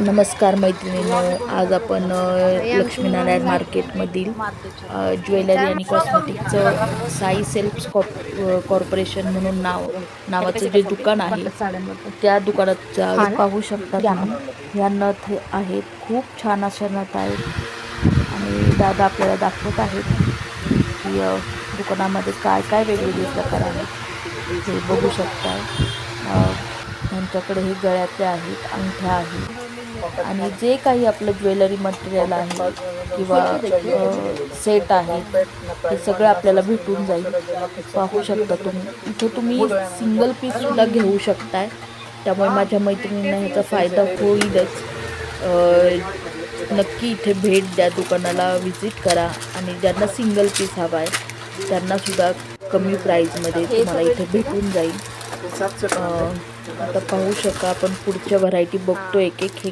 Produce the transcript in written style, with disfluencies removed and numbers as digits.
नमस्कार मैत्रिणींनो, आज आपण लक्ष्मीनारायण मार्केटमधील ज्वेलरी आणि कॉस्मेटिकचं साई सेल्फ कॉर्पोरेशन म्हणून नावाचं जे दुकान आहे त्या दुकानात पाहू शकता तुम्ही. ह्या नथ आहेत, खूप छान अशा नथ आहेत आणि दादा आपल्याला दाखवत आहेत की दुकानामध्ये काय काय वेगवेगळे प्रकार आहेत हे बघू शकता. त्यांच्याकडे हे गळ्यातले आहेत, अंगठ्या आहेत आणि जे काही आपलं ज्वेलरी मटेरियल आहे किंवा सेट आहे हे सगळं आपल्याला भेटून जाईल. पाहू शकता तुम्ही. इथे तुम्ही सिंगल पीससुद्धा घेऊ शकताय, त्यामुळे माझ्या मैत्रिणींना ह्याचा फायदा होईलच. नक्की इथे भेट द्या, दुकानाला व्हिजिट करा आणि ज्यांना सिंगल पीस हवा आहे त्यांनासुद्धा कमी प्राईजमध्ये तुम्हाला इथे भेटून जाईल. आता पाहू शका आपण पुढच्या व्हरायटी बघतो एक एक. हे